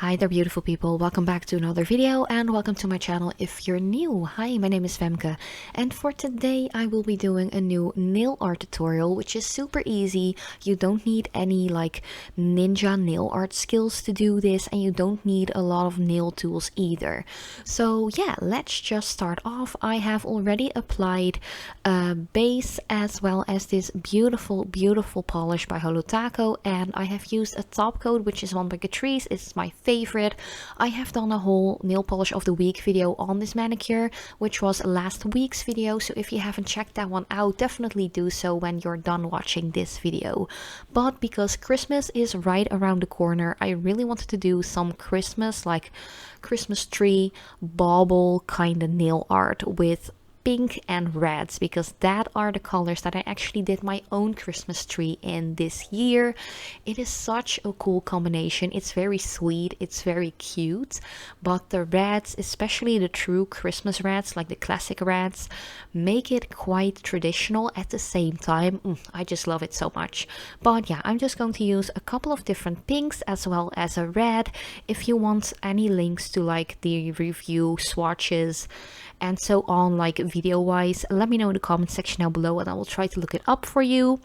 Hi there beautiful people, welcome back to another video and welcome to my channel if you're new. Hi, my name is Femke and for today I will be doing a new nail art tutorial which is super easy. You don't need any like ninja nail art skills to do this and you don't need a lot of nail tools either. So yeah, let's just start off. I have already applied a base as well as this beautiful polish by Holo and I have used a top coat which is one by Catrice. It's my favorite. I have done a whole nail polish of the week video on this manicure, which was last week's video, so if you haven't checked that one out, definitely do so when you're done watching this video. But because Christmas is right around the corner, I really wanted to do some Christmas, like Christmas tree bauble kind of nail art with pink and reds, because that are the colors that I actually did my own Christmas tree in this year. It is such a cool combination. It's very sweet, it's very cute, but the reds, especially the true Christmas reds, like the classic reds, make it quite traditional at the same time. I just love it so much. But yeah, I'm just going to use a couple of different pinks as well as a red. If you want any links to like the review swatches and so on, like video wise, let me know in the comment section down below and I will try to look it up for you.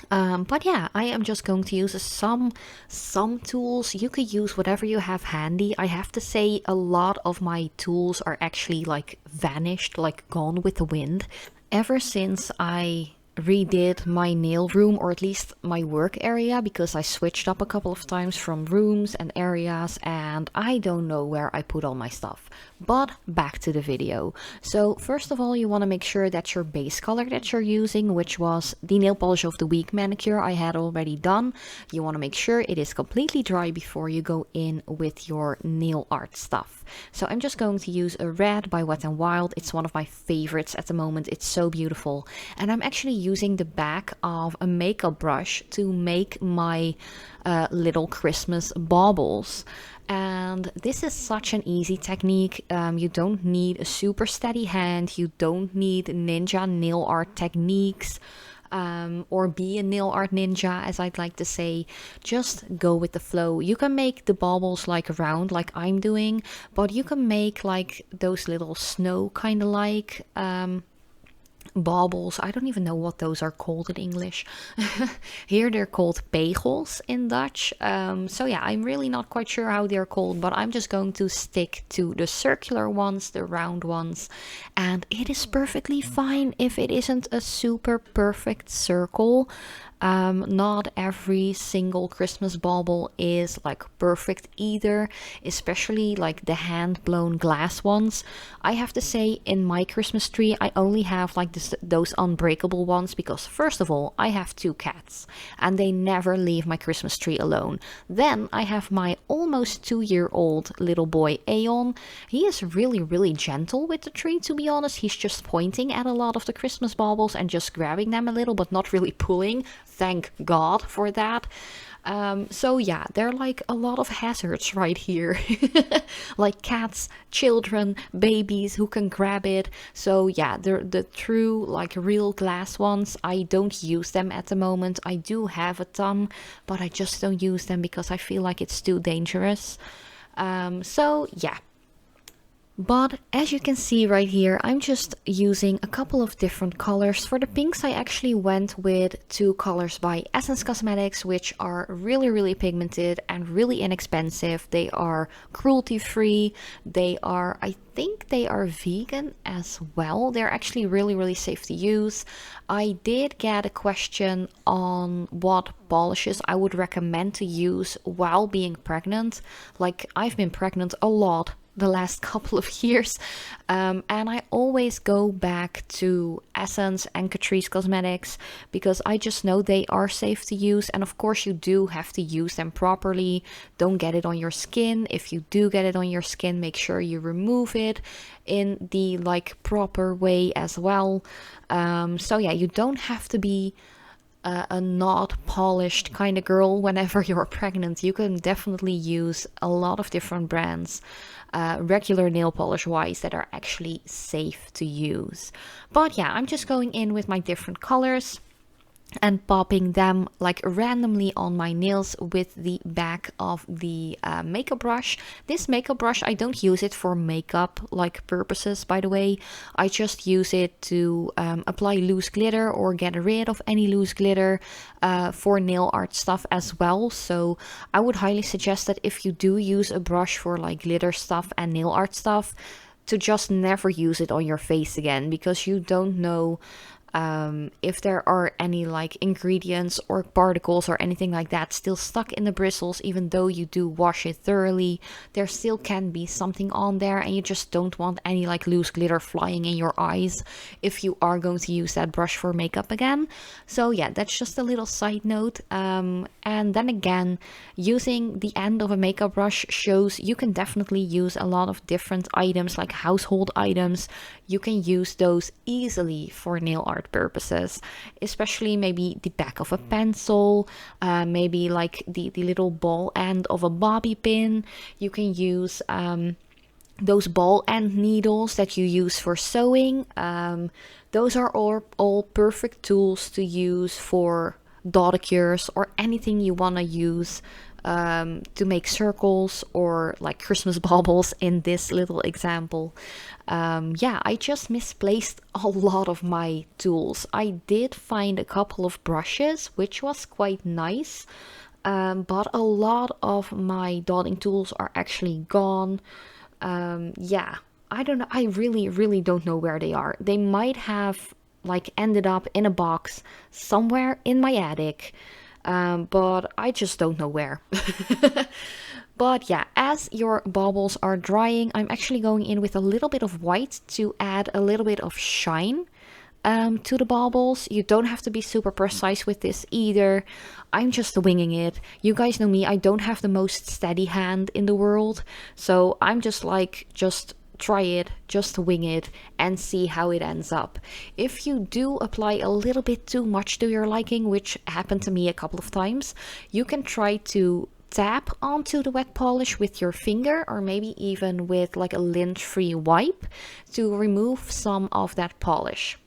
But yeah, I am just going to use some tools. You could use whatever you have handy. I have to say a lot of my tools are actually like vanished, like gone with the wind. Ever since I redid my nail room, or at least my work area, because I switched up a couple of times from rooms and areas and I don't know where I put all my stuff. But back to the video. So first of all, you want to make sure that your base color that you're using, which was the nail polish of the week manicure I had already done, you want to make sure it is completely dry before you go in with your nail art stuff. So I'm just going to use a red by Wet n Wild. It's one of my favorites at the moment. It's so beautiful. And I'm actually using the back of a makeup brush to make my little Christmas baubles. And this is such an easy technique. You don't need a super steady hand. You don't need ninja nail art techniques. Or be a nail art ninja, as I'd like to say. Just go with the flow. You can make the baubles like round like I'm doing, but you can make like those little snow kind of like baubles. I don't even know what those are called in English. Here they're called pegels in Dutch. So yeah, I'm really not quite sure how they're called, but I'm just going to stick to the circular ones, the round ones, and it is perfectly fine if it isn't a super perfect circle. Not every single Christmas bauble is like perfect either, especially like the hand blown glass ones. I have to say, in my Christmas tree I only have like those unbreakable ones because first of all I have 2 cats and they never leave my Christmas tree alone. Then I have my almost 2-year-old little boy Aeon. He is really gentle with the tree, to be honest. He's just pointing at a lot of the Christmas baubles and just grabbing them a little, but not really pulling. Thank God for that. So yeah, there are like a lot of hazards right here. Like cats, children, babies who can grab it. So yeah, the true like real glass ones, I don't use them at the moment. I do have a ton, but I just don't use them because I feel like it's too dangerous. So yeah. But as you can see right here, I'm just using a couple of different colors. For the pinks, I actually went with 2 colors by Essence Cosmetics, which are really pigmented and really inexpensive. They are cruelty free. They are, I think they are vegan as well. They're actually really safe to use. I did get a question on what polishes I would recommend to use while being pregnant. Like, I've been pregnant a lot the last couple of years, and I always go back to Essence and Catrice Cosmetics because I just know they are safe to use. And of course you do have to use them properly. Don't get it on your skin. If you do get it on your skin, make sure you remove it in the like proper way as well. So yeah, you don't have to be a not polished kind of girl whenever you're pregnant. You can definitely use a lot of different brands, regular nail polish wise, that are actually safe to use. But yeah, I'm just going in with my different colors. and popping them like randomly on my nails with the back of the makeup brush. This makeup brush, I don't use it for makeup like purposes, by the way. I just use it to apply loose glitter or get rid of any loose glitter for nail art stuff as well. So I would highly suggest that if you do use a brush for like glitter stuff and nail art stuff, to just never use it on your face again, because you don't know if there are any like ingredients or particles or anything like that still stuck in the bristles. Even though you do wash it thoroughly, there still can be something on there, and you just don't want any like loose glitter flying in your eyes if you are going to use that brush for makeup again. So yeah, that's just a little side note. And then again, using the end of a makeup brush shows you can definitely use a lot of different items, like household items. You can use those easily for nail art purposes, especially maybe the back of a pencil, maybe like the little ball end of a bobby pin. You can use those ball end needles that you use for sewing. Those are all perfect tools to use for dodicures or anything you want to use to make circles or like Christmas baubles in this little example. Yeah, I just misplaced a lot of my tools. I did find a couple of brushes, which was quite nice, but a lot of my dotting tools are actually gone. Yeah, I don't know. I really don't know where they are. They might have like ended up in a box somewhere in my attic. But I just don't know where. But yeah, as your baubles are drying, I'm actually going in with a little bit of white to add a little bit of shine to the baubles. You don't have to be super precise with this either. I'm just winging it. You guys know me, I don't have the most steady hand in the world. So I'm just like, just try it, just wing it and see how it ends up. If you do apply a little bit too much to your liking, which happened to me a couple of times, you can try to tap onto the wet polish with your finger, or maybe even with like a lint-free wipe to remove some of that polish.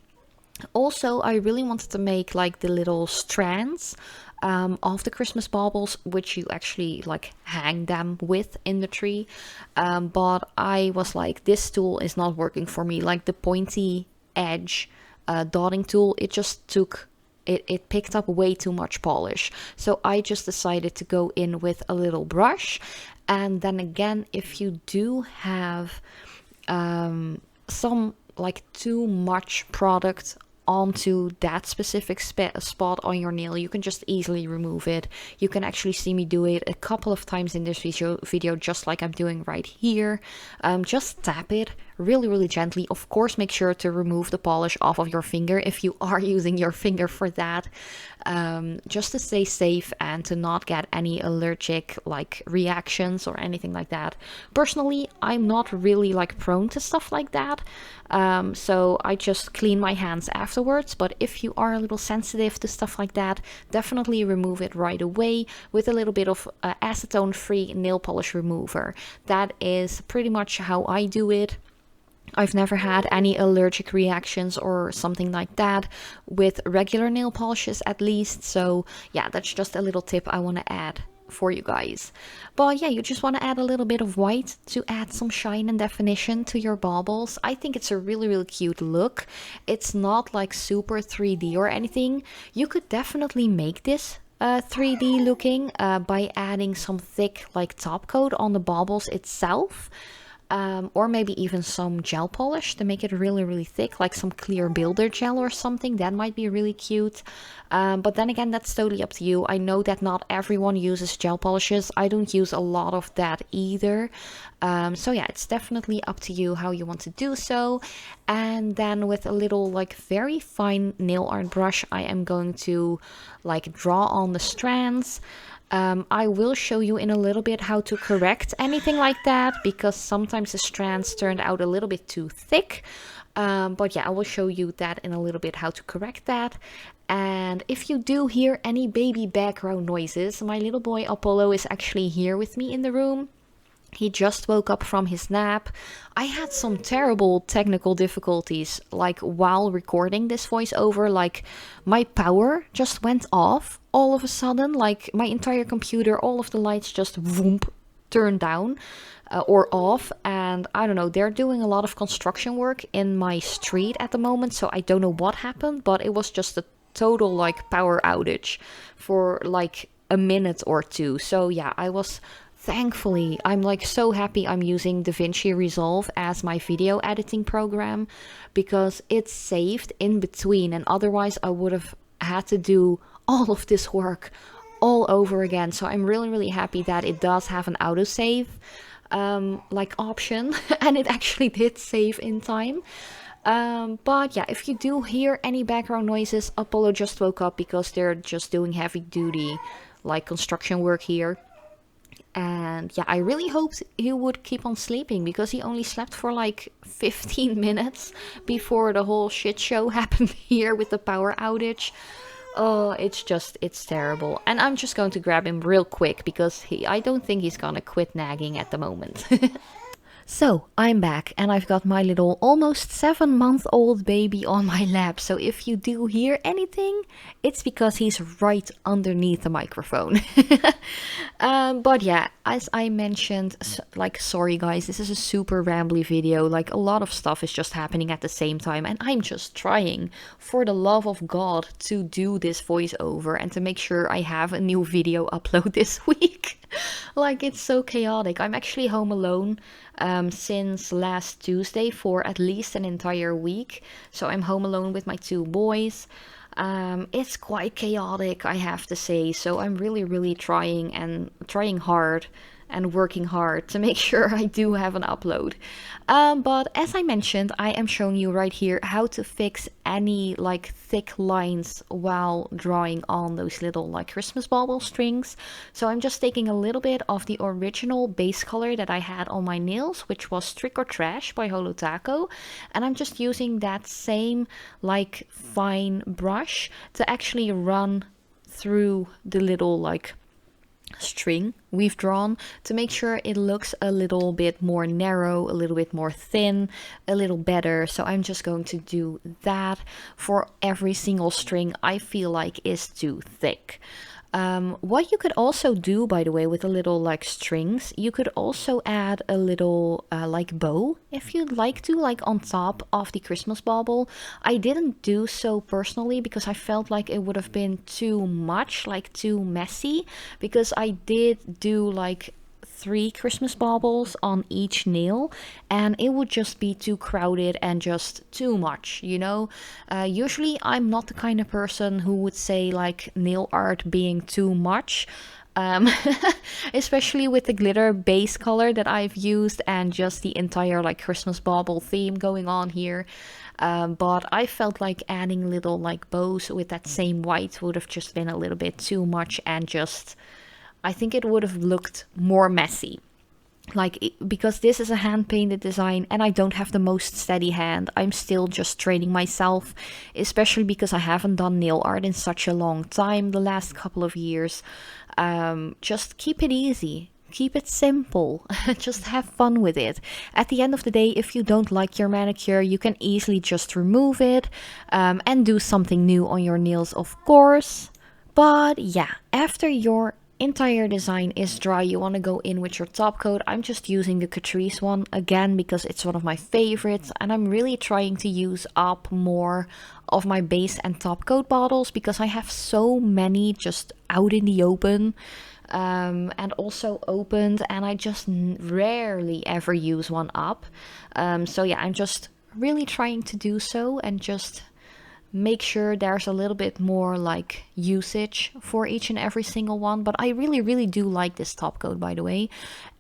Also, I really wanted to make like the little strands of the Christmas baubles, which you actually like hang them with in the tree. But I was like, this tool is not working for me. Like the pointy edge dotting tool, it just took it picked up way too much polish. So I just decided to go in with a little brush. And then again, if you do have some like too much product onto that specific spot on your nail, you can just easily remove it. You can actually see me do it a couple of times in this video, just like I'm doing right here. Just tap it really gently. Of course, make sure to remove the polish off of your finger if you are using your finger for that, just to stay safe and to not get any allergic like reactions or anything like that. Personally, I'm not really like prone to stuff like that, so I just clean my hands afterwards. But if you are a little sensitive to stuff like that, definitely remove it right away with a little bit of acetone-free nail polish remover. That is pretty much how I do it. I've never had any allergic reactions or something like that with regular nail polishes, at least. So yeah, that's just a little tip I want to add for you guys. But yeah, you just want to add a little bit of white to add some shine and definition to your baubles. I think it's a really cute look. It's not like super 3D or anything. You could definitely make this 3D looking by adding some thick like top coat on the baubles itself. Or maybe even some gel polish to make it really thick, like some clear builder gel or something. That might be really cute. But then again, that's totally up to you. I know that not everyone uses gel polishes. I don't use a lot of that either. So yeah, it's definitely up to you how you want to do so. And then with a little like very fine nail art brush, I am going to like draw on the strands. I will show you in a little bit how to correct anything like that, because sometimes the strands turned out a little bit too thick. But yeah, I will show you that in a little bit, how to correct that. And if you do hear any baby background noises, my little boy Apollo is actually here with me in the room. He just woke up from his nap. I had some terrible technical difficulties, like while recording this voiceover, like my power just went off all of a sudden, like my entire computer, all of the lights just whoomp, turned down or off. And I don't know, they're doing a lot of construction work in my street at the moment, so I don't know what happened, but it was just a total like power outage for like a minute or two. So yeah, I was thankfully, I'm like so happy I'm using DaVinci Resolve as my video editing program, because it's saved in between, and otherwise I would have had to do all of this work all over again. So I'm really happy that it does have an autosave like option and it actually did save in time. But yeah, if you do hear any background noises, Apollo just woke up because they're just doing heavy duty like construction work here. And yeah, I really hoped he would keep on sleeping, because he only slept for like 15 minutes before the whole shit show happened here with the power outage. Oh, it's terrible. And I'm just going to grab him real quick, because I don't think he's gonna quit nagging at the moment. So, I'm back, and I've got my little almost 7-month-old baby on my lap. So if you do hear anything, it's because he's right underneath the microphone. But yeah, as I mentioned, like, sorry guys, this is a super rambly video. Like, a lot of stuff is just happening at the same time, and I'm just trying, for the love of God, to do this voiceover and to make sure I have a new video upload this week. Like, it's so chaotic. I'm actually home alone since last Tuesday for at least an entire week. So I'm home alone with my 2 boys. It's quite chaotic, I have to say. So I'm really trying hard and working hard to make sure I do have an upload. But as I mentioned, I am showing you right here how to fix any like thick lines while drawing on those little like Christmas bauble strings. So I'm just taking a little bit of the original base color that I had on my nails, which was Trick or Trash by Holo, and I'm just using that same like fine brush to actually run through the little like string we've drawn to make sure it looks a little bit more narrow, a little bit more thin, a little better. So I'm just going to do that for every single string I feel like is too thick. What you could also do, by the way, with a little like strings, you could also add a little like bow if you'd like to, like on top of the Christmas bauble. I didn't do so personally because I felt like it would have been too much, like too messy, because I did do like 3 Christmas baubles on each nail, and it would just be too crowded and just too much, you know. Usually I'm not the kind of person who would say like nail art being too much, especially with the glitter base color that I've used and just the entire like Christmas bauble theme going on here. But I felt like adding little like bows with that same white would have just been a little bit too much, and just I think it would have looked more messy. Like, because this is a hand painted design and I don't have the most steady hand. I'm still just training myself, especially because I haven't done nail art in such a long time the last couple of years. Just keep it easy. Keep it simple. Just have fun with it. At the end of the day, if you don't like your manicure, you can easily just remove it and do something new on your nails, of course. But yeah, after your entire design is dry, you want to go in with your top coat. I'm just using the Catrice one again because it's one of my favorites, and I'm really trying to use up more of my base and top coat bottles because I have so many just out in the open and also opened, and I just rarely ever use one up. So yeah, I'm just really trying to do so and just make sure there's a little bit more like usage for each and every single one. But I really do like this top coat, by the way,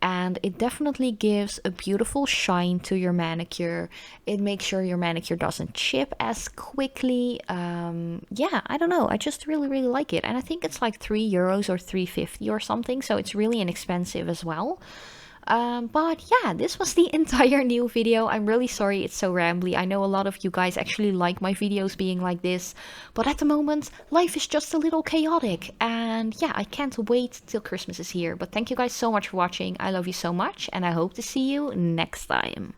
and it definitely gives a beautiful shine to your manicure. It makes sure your manicure doesn't chip as quickly. Yeah, I don't know, I just really like it, and I think it's like €3 or €3.50 or something, so it's really inexpensive as well. But yeah, this was the entire new video. I'm really sorry it's so rambly. I know a lot of you guys actually like my videos being like this, but at the moment life is just a little chaotic, and yeah, I can't wait till Christmas is here. But thank you guys so much for watching. I love you so much, and I hope to see you next time.